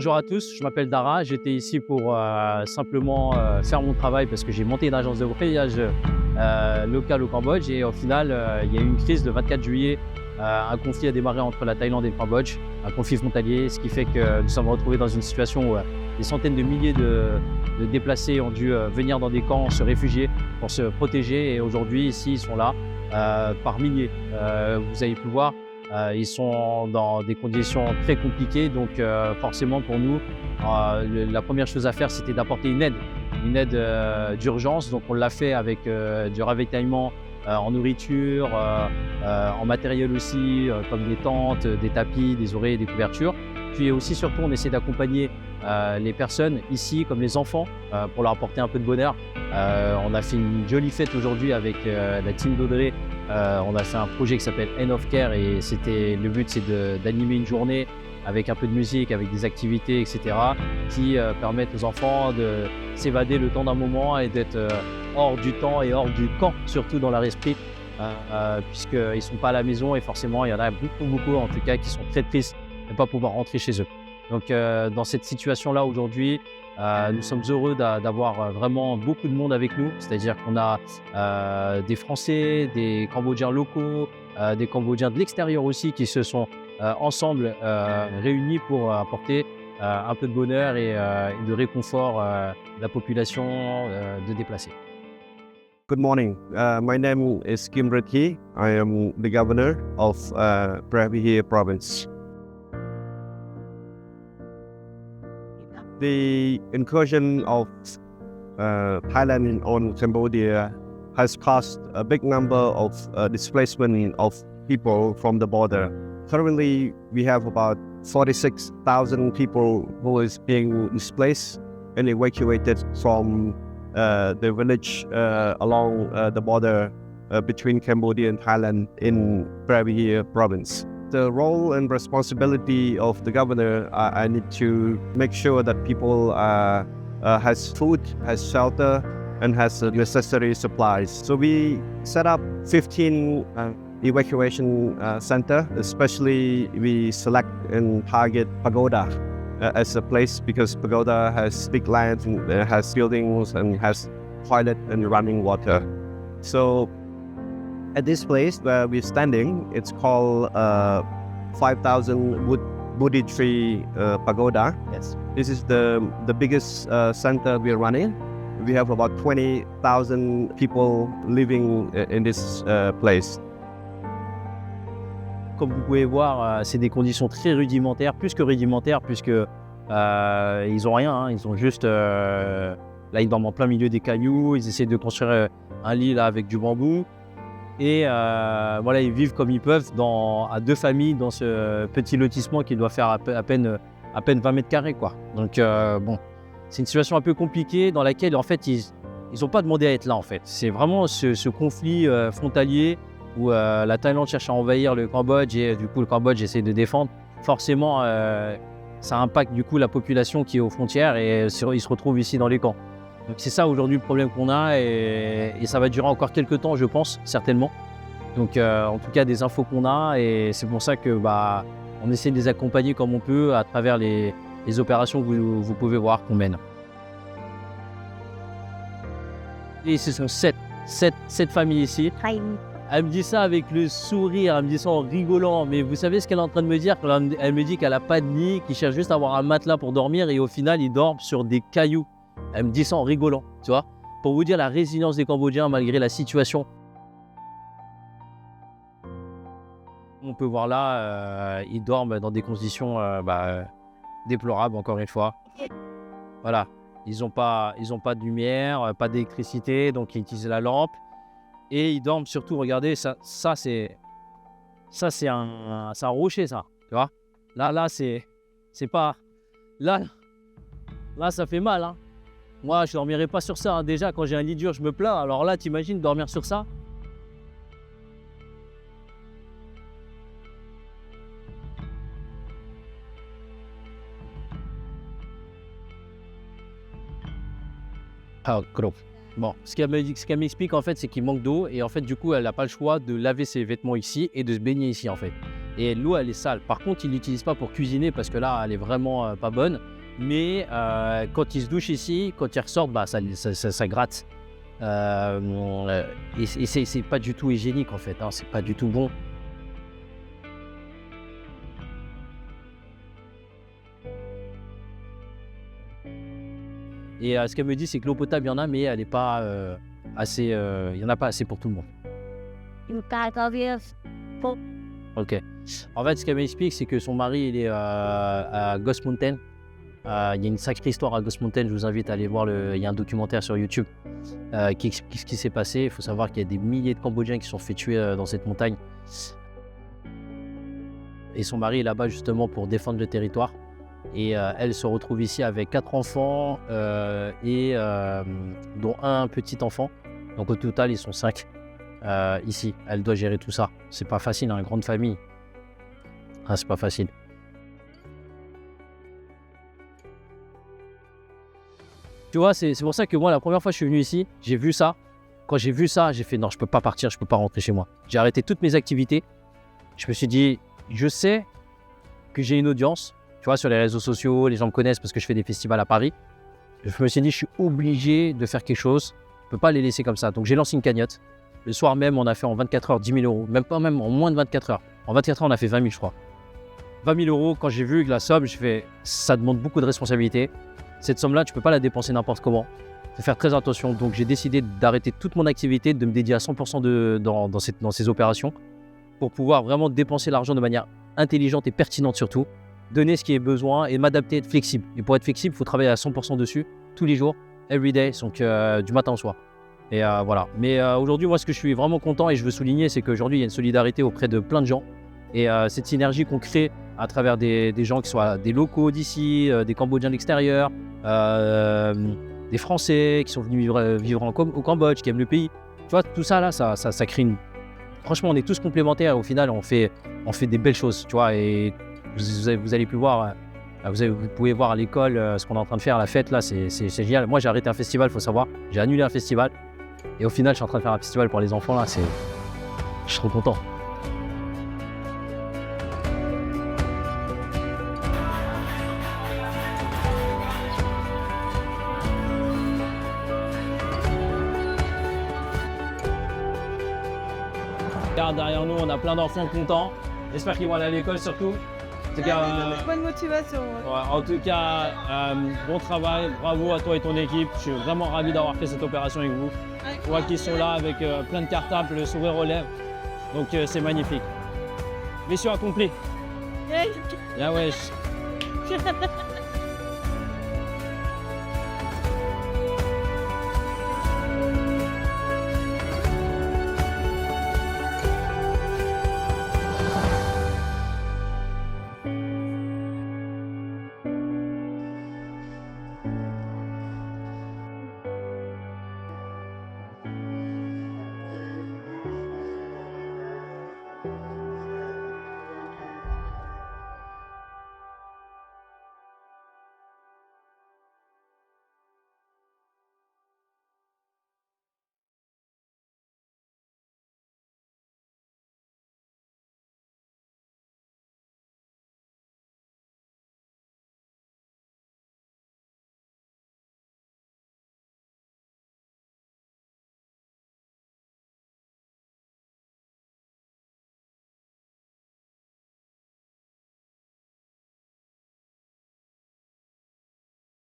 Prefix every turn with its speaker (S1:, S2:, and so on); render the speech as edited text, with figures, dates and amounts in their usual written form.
S1: Bonjour à tous, je m'appelle Dara, j'étais ici pour simplement faire mon travail parce que j'ai monté une agence de voyage locale au Cambodge et au final il y a eu une crise le 24 juillet, un conflit a démarré entre la Thaïlande et le Cambodge, un conflit frontalier, ce qui fait que nous sommes retrouvés dans une situation où des centaines de milliers de déplacés ont dû venir dans des camps, se réfugier pour se protéger et aujourd'hui ici ils sont là par milliers, vous avez pu voir. Ils sont dans des conditions très compliquées, donc forcément pour nous, la première chose à faire, c'était d'apporter une aide d'urgence. Donc on l'a fait avec du ravitaillement en nourriture, en matériel aussi, comme des tentes, des tapis, des oreillers, des couvertures. Puis aussi, surtout, on essaie d'accompagner les personnes ici, comme les enfants, pour leur apporter un peu de bonheur. On a fait une jolie fête aujourd'hui avec la team d'Audrey. On a fait un projet qui s'appelle End of Care et le but c'est d'animer une journée avec un peu de musique, avec des activités, etc. qui permettent aux enfants de s'évader le temps d'un moment et d'être hors du temps et hors du camp, surtout dans leur esprit, puisqu'ils ne sont pas à la maison et forcément il y en a beaucoup en tout cas qui sont très tristes de ne pas pouvoir rentrer chez eux. Donc dans cette situation-là aujourd'hui, nous sommes heureux d'avoir vraiment beaucoup de monde avec nous, c'est-à-dire qu'on a des Français, des Cambodgiens locaux, des Cambodgiens de l'extérieur aussi qui se sont ensemble réunis pour apporter un peu de bonheur et de réconfort à la population de déplacés.
S2: Good morning. My name is Kim Reti. I am the governor of Prebihir province. The incursion of Thailand on Cambodia has caused a big number of displacement of people from the border. Currently, we have about 46,000 people who is being displaced and evacuated from the village along the border between Cambodia and Thailand in Prebihir province. The role and responsibility of the governor, I need to make sure that people has food, has shelter, and has necessary supplies. So we set up 15 evacuation center. Especially we select and target Pagoda as a place because Pagoda has big land, and has buildings, and has toilet and running water. So at this place where we're standing, it's called 5,000 Bodhi tree pagoda. Yes, this is the biggest center we're running. We have about 20,000 people living in this place.
S1: Comme vous pouvez voir, c'est des conditions très rudimentaires, plus que rudimentaires, puisque ils n'ont rien, hein, ils ont juste... là, ils dorment en plein milieu des cailloux, ils essaient de construire un lit là, avec du bambou. Et voilà, ils vivent comme ils peuvent à deux familles dans ce petit lotissement qui doit faire à peine 20 mètres carrés, quoi. Donc bon, c'est une situation un peu compliquée dans laquelle en fait ils n'ont pas demandé à être là en fait. C'est vraiment ce conflit frontalier où la Thaïlande cherche à envahir le Cambodge et du coup le Cambodge essaie de défendre. Forcément, ça impacte du coup la population qui est aux frontières et ils se retrouvent ici dans les camps. Donc c'est ça aujourd'hui le problème qu'on a et ça va durer encore quelques temps, je pense, certainement. Donc en tout cas des infos qu'on a et c'est pour ça que on essaie de les accompagner comme on peut à travers les opérations que vous pouvez voir qu'on mène. Et ce sont sept familles ici. Elle me dit ça avec le sourire, elle me dit ça en rigolant, mais vous savez ce qu'elle est en train de me dire? Elle me dit qu'elle n'a pas de nid, qu'il cherche juste à avoir un matelas pour dormir et au final ils dorment sur des cailloux. Elle me dit ça en rigolant, tu vois, pour vous dire la résilience des Cambodgiens malgré la situation. On peut voir là, ils dorment dans des conditions déplorables encore une fois. Voilà, ils n'ont pas de lumière, pas d'électricité, donc ils utilisent la lampe. Et ils dorment surtout, regardez, ça c'est un rocher ça, tu vois. Là c'est pas... Là ça fait mal, hein. Moi, je ne dormirai pas sur ça. Hein. Déjà, quand j'ai un lit dur, je me plains. Alors là, t'imagines dormir sur ça? Ah, gros. Bon, ce qu'elle m'explique, en fait, c'est qu'il manque d'eau. Et en fait, du coup, elle n'a pas le choix de laver ses vêtements ici et de se baigner ici, en fait. Et l'eau, elle est sale. Par contre, ils ne l'utilisent pas pour cuisiner parce que là, elle est vraiment pas bonne. Mais quand ils se douchent ici, quand ils ressortent, bah, ça gratte. Et c'est pas du tout hygiénique en fait, hein, c'est pas du tout bon. Et ce qu'elle me dit, c'est que l'eau potable, il y en a, mais elle n'est pas assez. Il n'y en a pas assez pour tout le monde. Ok. En fait, ce qu'elle m'explique, c'est que son mari, il est à Ghost Mountain. Il y a une sacrée histoire à Ghost Mountain. Je vous invite à aller voir. Il y a un documentaire sur YouTube qui explique ce qui s'est passé. Il faut savoir qu'il y a des milliers de Cambodgiens qui se sont fait tuer dans cette montagne. Et son mari est là-bas justement pour défendre le territoire. Et elle se retrouve ici avec 4 enfants dont un petit enfant. Donc au total, ils sont 5 ici. Elle doit gérer tout ça. C'est pas facile, hein, une grande famille. Ah, c'est pas facile. Tu vois, c'est pour ça que moi, la première fois que je suis venu ici, j'ai vu ça. Quand j'ai vu ça, j'ai fait non, je peux pas partir, je peux pas rentrer chez moi. J'ai arrêté toutes mes activités. Je me suis dit, je sais que j'ai une audience. Tu vois, sur les réseaux sociaux, les gens me connaissent parce que je fais des festivals à Paris. Je me suis dit, je suis obligé de faire quelque chose. Je ne peux pas les laisser comme ça. Donc, j'ai lancé une cagnotte. Le soir même, on a fait en 24 heures 10 000 euros. Même pas même en moins de 24 heures. En 24 heures, on a fait 20 000, je crois. 20 000 euros, quand j'ai vu la somme, j'ai fait, ça demande beaucoup de responsabilité. Cette somme-là, tu ne peux pas la dépenser n'importe comment. Il faut faire très attention. Donc, j'ai décidé d'arrêter toute mon activité, de me dédier à 100% dans ces opérations pour pouvoir vraiment dépenser l'argent de manière intelligente et pertinente surtout. Donner ce qui est besoin et m'adapter, être flexible. Et pour être flexible, il faut travailler à 100% dessus, tous les jours, every day, donc du matin au soir. Et voilà. Mais aujourd'hui, moi, ce que je suis vraiment content et je veux souligner, c'est qu'aujourd'hui, il y a une solidarité auprès de plein de gens. Et cette synergie qu'on crée à travers des gens qui soient des locaux d'ici, des Cambodgiens de l'extérieur, des Français qui sont venus vivre au Cambodge, qui aiment le pays. Tu vois, tout ça, là, ça crée une... Franchement, on est tous complémentaires. Au final, on fait des belles choses, tu vois. Et vous allez plus voir, vous pouvez voir à l'école ce qu'on est en train de faire, la fête là, c'est génial. Moi j'ai arrêté un festival, il faut savoir, j'ai annulé un festival et au final je suis en train de faire un festival pour les enfants là, je suis trop content. Regarde derrière nous, on a plein d'enfants contents, j'espère qu'ils vont aller à l'école surtout. En tout cas,
S3: bonne motivation.
S1: Ouais, en tout cas, bon travail, bravo à toi et ton équipe. Je suis vraiment ravi d'avoir fait cette opération avec vous. Je vois qu'ils sont là avec plein de cartables, le sourire aux lèvres. Donc c'est magnifique. Mission accomplie.
S3: Yeah.
S1: Bien wesh.